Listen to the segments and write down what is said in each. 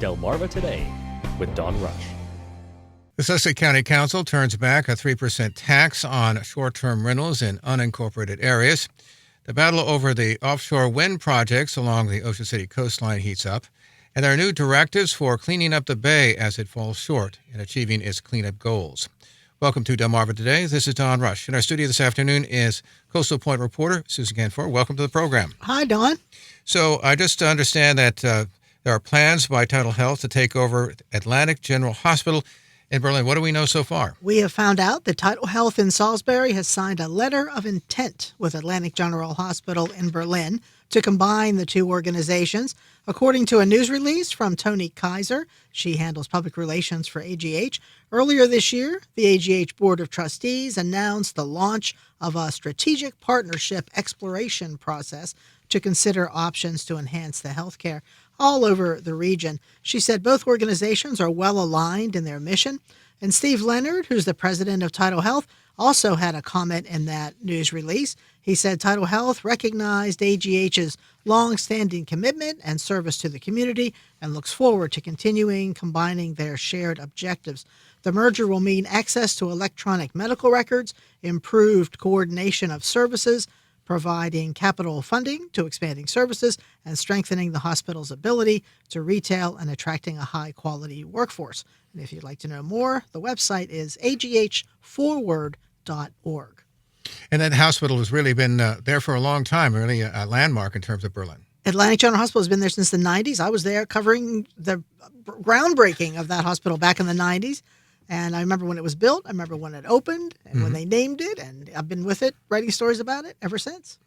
Delmarva Today with Don Rush. The Sussex County Council turns back a 3% tax on short-term rentals in unincorporated areas. The battle over the offshore wind projects along the Ocean City coastline heats up, and there are new directives for cleaning up the bay as it falls short in achieving its cleanup goals. Welcome to Delmarva Today. This is Don Rush. In our studio this afternoon is Coastal Point reporter Susan Ganfor. Welcome to the program. Hi, Don. So I just understand that there are plans by Tidal Health to take over Atlantic General Hospital in Berlin. What do we know so far? We have found out that Tidal Health in Salisbury has signed a letter of intent with Atlantic General Hospital in Berlin to combine the two organizations. According to a news release from Tony Kaiser, she handles public relations for AGH. Earlier this year, the AGH Board of Trustees announced the launch of a strategic partnership exploration process to consider options to enhance the healthcare all over the region. She said both organizations are well aligned in their mission. And Steve Leonard, who's the president of Tidal Health, also had a comment in that news release. He said Tidal Health recognized AGH's long-standing commitment and service to the community and looks forward to continuing combining their shared objectives. The merger will mean access to electronic medical records, improved coordination of services, providing capital funding to expanding services, and strengthening the hospital's ability to retail and attracting a high-quality workforce. And if you'd like to know more, the website is aghforward.org. And that hospital has really been there for a long time, really a landmark in terms of Berlin. Atlantic General Hospital has been there since the 90s. I was there covering the groundbreaking of that hospital back in the 90s. And I remember when it was built. I remember when it opened and when they named it. And I've been with it, writing stories about it ever since.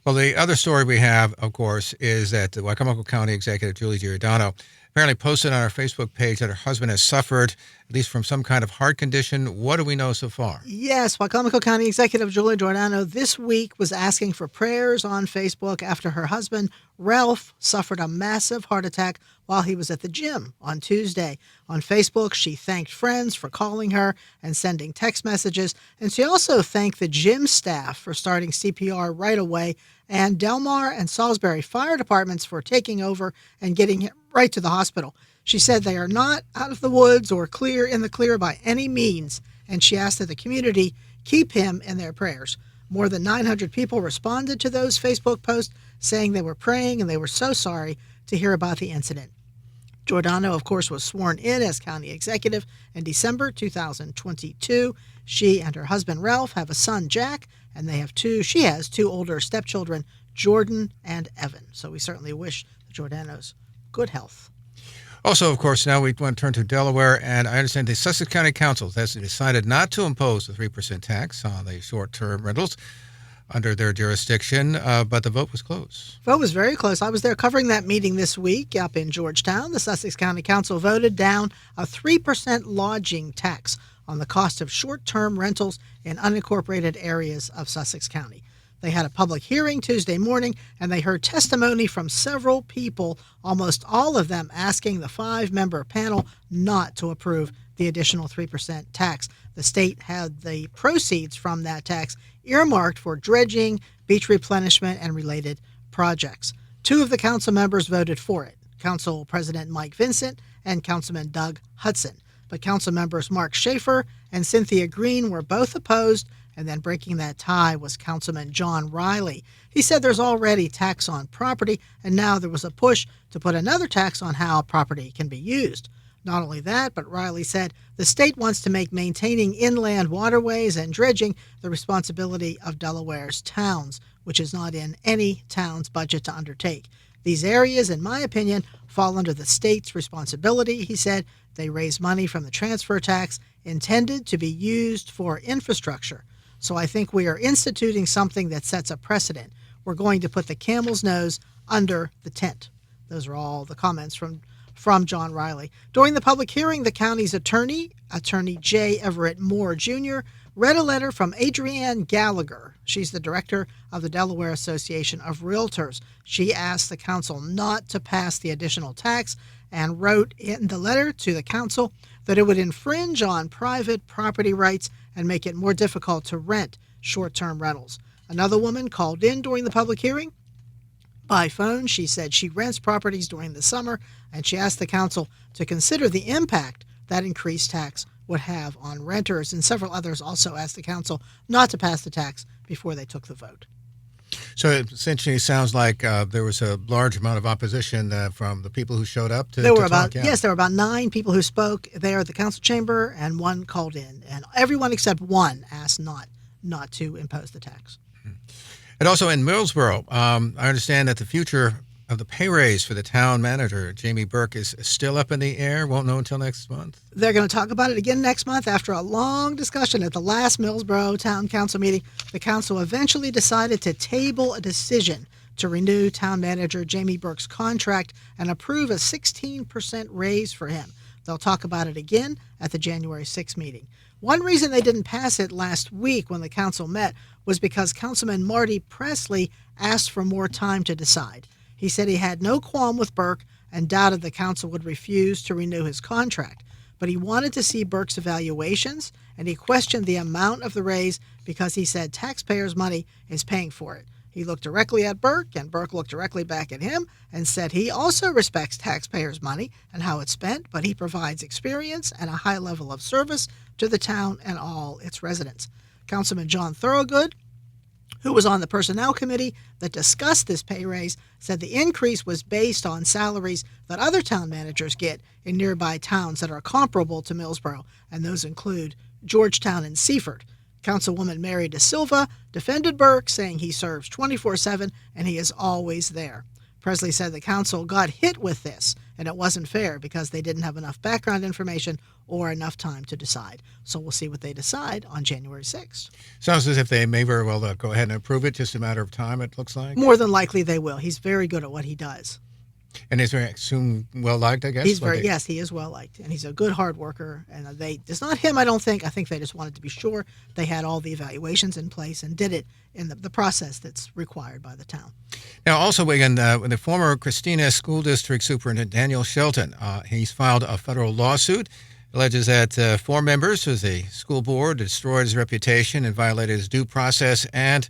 Well, the other story we have, of course, is that the Wicomico County Executive Julie Giordano apparently posted on her Facebook page that her husband has suffered, at least from some kind of heart condition. What do we know so far? Yes, Wicomico County Executive Julie Giordano this week was asking for prayers on Facebook after her husband, Ralph, suffered a massive heart attack while he was at the gym on Tuesday. On Facebook, she thanked friends for calling her and sending text messages, and she also thanked the gym staff for starting CPR right away, and Delmar and Salisbury fire departments for taking over and getting him right to the hospital. She said they are not out of the woods or in the clear by any means, and she asked that the community keep him in their prayers. More than 900 people responded to those Facebook posts saying they were praying and they were so sorry to hear about the incident. Giordano, of course, was sworn in as county executive in December 2022. She and her husband, Ralph, have a son, Jack, and she has two older stepchildren, Jordan and Evan. So we certainly wish the Giordanos good health. Also, of course, now we want to turn to Delaware, and I understand the Sussex County Council has decided not to impose the 3% tax on the short-term rentals under their jurisdiction, but the vote was close. Vote was very close. I was there covering that meeting this week up in Georgetown. The Sussex County Council voted down a 3% lodging tax on the cost of short-term rentals in unincorporated areas of Sussex County. They had a public hearing Tuesday morning, and they heard testimony from several people, almost all of them asking the 5-member panel not to approve the additional 3% tax. The state had the proceeds from that tax earmarked for dredging, beach replenishment, and related projects. 2 of the council members voted for it, Council President Mike Vincent and Councilman Doug Hudson. But council members Mark Schaefer and Cynthia Green were both opposed, and then breaking that tie was Councilman John Riley. He said there's already tax on property, and now there was a push to put another tax on how property can be used. Not only that, but Riley said the state wants to make maintaining inland waterways and dredging the responsibility of Delaware's towns, which is not in any town's budget to undertake. These areas, in my opinion, fall under the state's responsibility, he said. They raise money from the transfer tax intended to be used for infrastructure. So I think we are instituting something that sets a precedent. We're going to put the camel's nose under the tent. Those are all the comments from John Riley. During the public hearing, the county's Attorney J. Everett Moore Jr., read a letter from Adrienne Gallagher. She's the director of the Delaware Association of Realtors. She asked the council not to pass the additional tax and wrote in the letter to the council that it would infringe on private property rights and make it more difficult to rent short-term rentals. Another woman called in during the public hearing, By phone, she said she rents properties during the summer, and she asked the council to consider the impact that increased tax would have on renters, and several others also asked the council not to pass the tax before they took the vote. So it essentially sounds like there was a large amount of opposition from the people who showed up to There were talk. there were about 9 people who spoke there at the council chamber, and 1 called in, and everyone except 1 asked not to impose the tax. And also in Millsboro, I understand that the future of the pay raise for the town manager, Jamie Burke, is still up in the air. Won't know until next month. They're going to talk about it again next month. After a long discussion at the last Millsboro Town Council meeting, the council eventually decided to table a decision to renew town manager Jamie Burke's contract and approve a 16% raise for him. They'll talk about it again at the January 6th meeting. One reason they didn't pass it last week when the council met was because Councilman Marty Presley asked for more time to decide. He said he had no qualm with Burke and doubted the council would refuse to renew his contract, but he wanted to see Burke's evaluations, and he questioned the amount of the raise because he said taxpayers' money is paying for it. He looked directly at Burke, and Burke looked directly back at him and said he also respects taxpayers' money and how it's spent, but he provides experience and a high level of service to the town and all its residents. Councilman John Thorogood, who was on the Personnel Committee that discussed this pay raise, said the increase was based on salaries that other town managers get in nearby towns that are comparable to Millsboro, and those include Georgetown and Seaford. Councilwoman Mary De Silva defended Burke, saying he serves 24/7 and he is always there. Presley said the council got hit with this, and it wasn't fair because they didn't have enough background information or enough time to decide. So we'll see what they decide on January 6th. Sounds as if they may very well go ahead and approve it, just a matter of time, it looks like. More than likely they will. He's very good at what he does. And is very soon well liked, I guess? Yes, he is well liked, and he's a good hard worker. And it's not him, I don't think. I think they just wanted to be sure they had all the evaluations in place and did it in the process that's required by the town. Now, also, Wigan, the former Christina School District Superintendent Daniel Shelton, he's filed a federal lawsuit. Alleges that 4 members of the school board destroyed his reputation and violated his due process and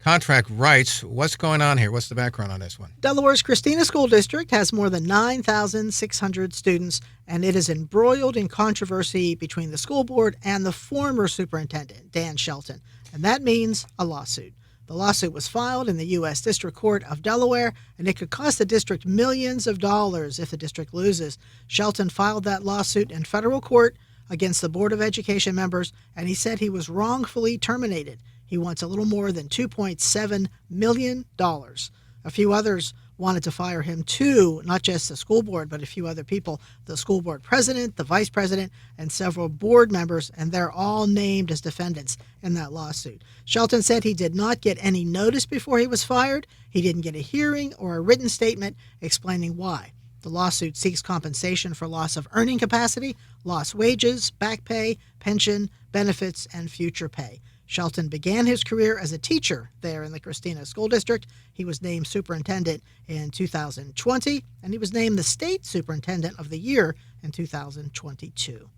contract rights. What's going on here? What's the background on this one? Delaware's Christina School District has more than 9,600 students, and it is embroiled in controversy between the school board and the former superintendent, Dan Shelton, and that means a lawsuit. The lawsuit was filed in the U.S. District Court of Delaware, and it could cost the district millions of dollars if the district loses. Shelton filed that lawsuit in federal court against the Board of Education members, and he said he was wrongfully terminated. He wants a little more than $2.7 million. A few others wanted to fire him too, not just the school board, but a few other people, the school board president, the vice president, and several board members, and they're all named as defendants in that lawsuit. Shelton said he did not get any notice before he was fired. He didn't get a hearing or a written statement explaining why. The lawsuit seeks compensation for loss of earning capacity, lost wages, back pay, pension, benefits, and future pay. Shelton began his career as a teacher there in the Christina School District. He was named superintendent in 2020, and he was named the state superintendent of the year in 2022.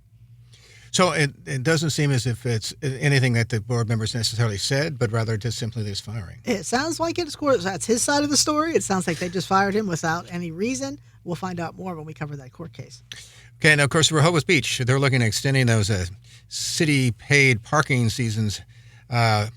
So it doesn't seem as if it's anything that the board members necessarily said, but rather just simply this firing. It sounds like it's court. That's his side of the story. It sounds like they just fired him without any reason. We'll find out more when we cover that court case. Okay, now, of course, Rehoboth Beach, they're looking at extending those city-paid parking seasons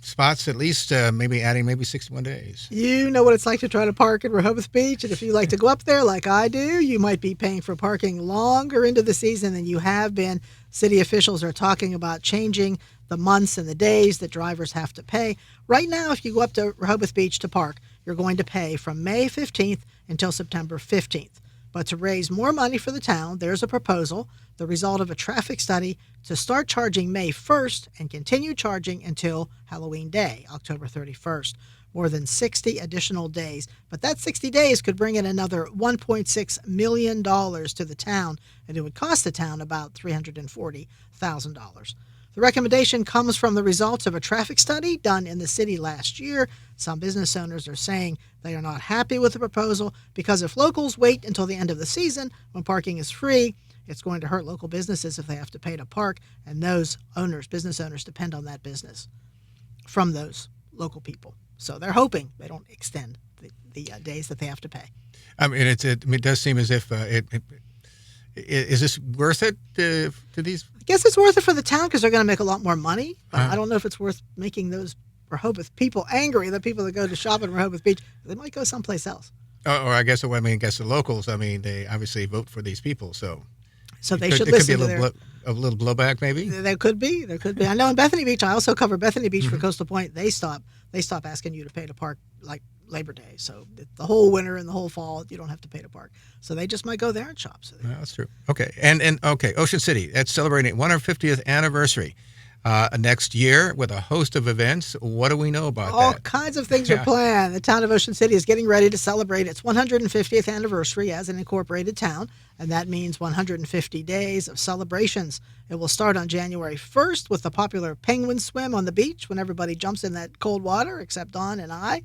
spots, at least maybe adding 61 days. You know what it's like to try to park at Rehoboth Beach, and if you like to go up there like I do, you might be paying for parking longer into the season than you have been. City officials are talking about changing the months and the days that drivers have to pay. Right now, if you go up to Rehoboth Beach to park, you're going to pay from May 15th until September 15th. But to raise more money for the town, there's a proposal, the result of a traffic study, to start charging May 1st and continue charging until Halloween Day, October 31st. More than 60 additional days. But that 60 days could bring in another $1.6 million to the town, and it would cost the town about $340,000. The recommendation comes from the results of a traffic study done in the city last year. Some business owners are saying they are not happy with the proposal because if locals wait until the end of the season when parking is free, it's going to hurt local businesses if they have to pay to park, and those owners, business owners, depend on that business from those local people. So they're hoping they don't extend the days that they have to pay. I mean, it does seem as if is this worth it to these? I guess it's worth it for the town because they're going to make a lot more money. But I don't know if it's worth making those Rehoboth people angry. The people that go to shop in Rehoboth Beach, they might go someplace else. Or I guess the locals. I mean, they obviously vote for these people, so They should listen to their. A little blowback, maybe. There could be. I know in Bethany Beach, I also cover Bethany Beach for Coastal Point. They stop asking you to pay to park like Labor Day. So the whole winter and the whole fall, you don't have to pay to park. So they just might go there and shop. So that's true. Okay, and Ocean City, that's celebrating 150th anniversary next year with a host of events. What do we know about that? All kinds of things are planned. The town of Ocean City is getting ready to celebrate its 150th anniversary as an incorporated town, and that means 150 days of celebrations. It will start on January 1st with the popular penguin swim on the beach when everybody jumps in that cold water, except Dawn and I.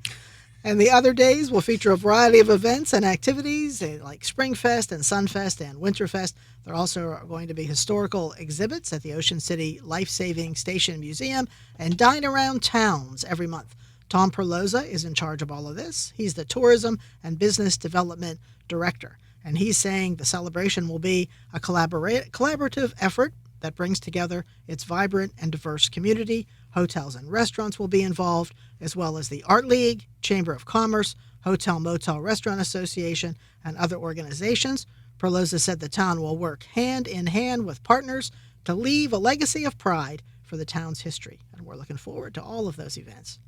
And the other days will feature a variety of events and activities like Springfest and Sunfest and Winterfest. There also are going to be historical exhibits at the Ocean City Life-Saving Station Museum and Dine Around Towns every month. Tom Perloza is in charge of all of this. He's the Tourism and Business Development Director. And he's saying the celebration will be a collaborative effort that brings together its vibrant and diverse community. Hotels and restaurants will be involved, as well as the Art League, Chamber of Commerce, Hotel Motel Restaurant Association, and other organizations. Perloza said the town will work hand in hand with partners to leave a legacy of pride for the town's history. And we're looking forward to all of those events.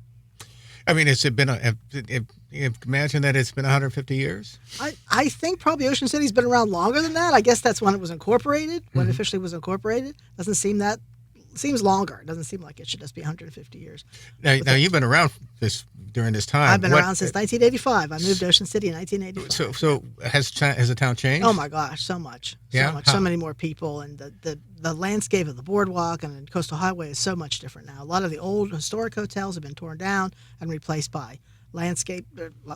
I mean, imagine that it's been 150 years? I think probably Ocean City's been around longer than that. I guess that's when it was incorporated, when it officially was incorporated. Doesn't seem that. Seems longer. It doesn't seem like it should just be 150 years. Now you've been around during this time. I've been around since 1985. I moved to Ocean City in 1985. So has the town changed? Oh my gosh, so much. So many more people, and the landscape of the boardwalk and the Coastal Highway is so much different now. A lot of the old historic hotels have been torn down and replaced by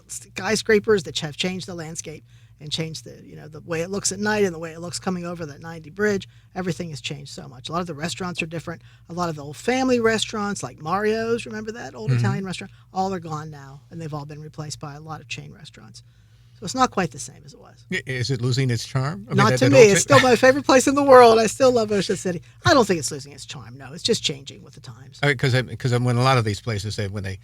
skyscrapers that have changed the landscape and changed the way it looks at night and the way it looks coming over that 90 bridge. Everything has changed so much. A lot of the restaurants are different. A lot of the old family restaurants like Mario's, remember that old Italian restaurant? All are gone now, and they've all been replaced by a lot of chain restaurants. So it's not quite the same as it was. Is it losing its charm? Not to me. It's still my favorite place in the world. I still love Ocean City. I don't think it's losing its charm. No, it's just changing with the times. Because when a lot of these places, when they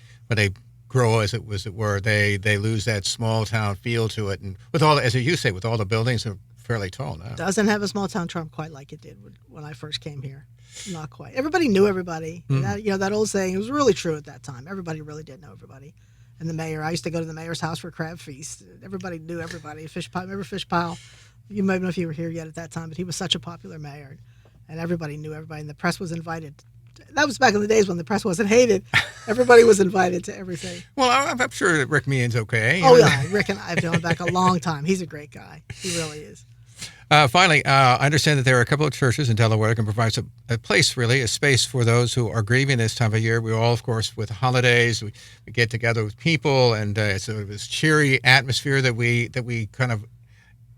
grow, as it were, they lose that small town feel to it, and with all, as you say, with all the buildings are fairly tall now. Doesn't have a small town charm quite like it did when I first came here. Not quite. Everybody knew everybody. That old saying, it was really true at that time. Everybody really did know everybody. And the mayor, I used to go to the mayor's house for crab feast. Everybody knew everybody. Fish Pile, remember Fish Pile? You might know if you were here yet at that time, but he was such a popular mayor, and everybody knew everybody, and the press was invited. That was back in the days when the press wasn't hated. Everybody was invited to everything. Well, I'm sure that Rick Meehan's okay. Oh, yeah. Rick and I have known back a long time. He's a great guy. He really is. Finally, I understand that there are a couple of churches in Delaware that can provide a place, really, a space for those who are grieving this time of year. We all, of course, with holidays, we get together with people, and it's this cheery atmosphere that we kind of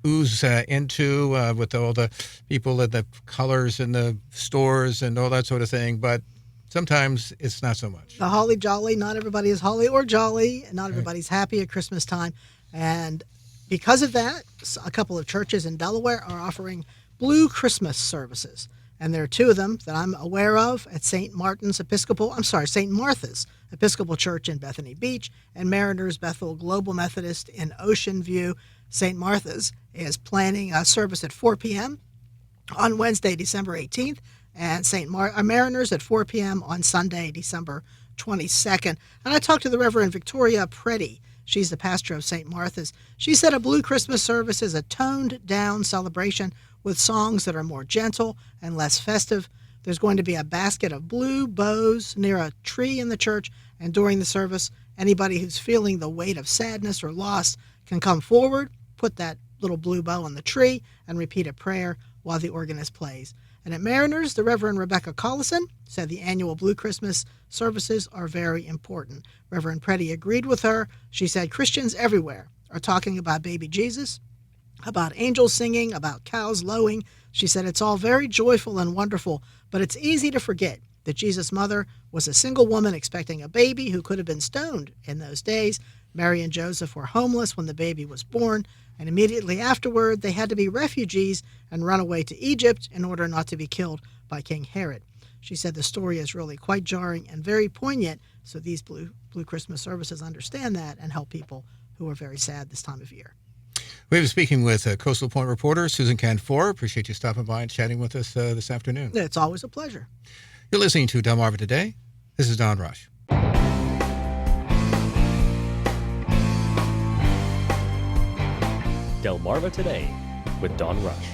ooze into with all the people and the colors and the stores and all that sort of thing. But sometimes it's not so much. The holly jolly, not everybody is holly or jolly, and not everybody's happy at Christmas time. And because of that, a couple of churches in Delaware are offering Blue Christmas services. And there are two of them that I'm aware of at St. Martha's Episcopal Church in Bethany Beach and Mariners Bethel Global Methodist in Ocean View. St. Martha's is planning a service at 4 p.m. on Wednesday, December 18th, and Mariners at 4 p.m. on Sunday, December 22nd. And I talked to the Reverend Victoria Preddy. She's the pastor of St. Martha's. She said a Blue Christmas service is a toned-down celebration with songs that are more gentle and less festive. There's going to be a basket of blue bows near a tree in the church, and during the service, anybody who's feeling the weight of sadness or loss can come forward, put that little blue bow on the tree, and repeat a prayer while the organist plays. And at Mariners, the Reverend Rebecca Collison said the annual Blue Christmas services are very important. Reverend Preddy agreed with her. She said Christians everywhere are talking about baby Jesus, about angels singing, about cows lowing. She said it's all very joyful and wonderful, but it's easy to forget that Jesus' mother was a single woman expecting a baby who could have been stoned in those days. Mary and Joseph were homeless when the baby was born, and immediately afterward they had to be refugees and run away to Egypt in order not to be killed by King Herod. She said the story is really quite jarring and very poignant, so these Blue Christmas services understand that and help people who are very sad this time of year. We've been speaking with Coastal Point reporter Susan Canfor. Appreciate you stopping by and chatting with us this afternoon. It's always a pleasure. You're listening to Delmarva Today. This is Don Rush. Delmarva Today with Don Rush.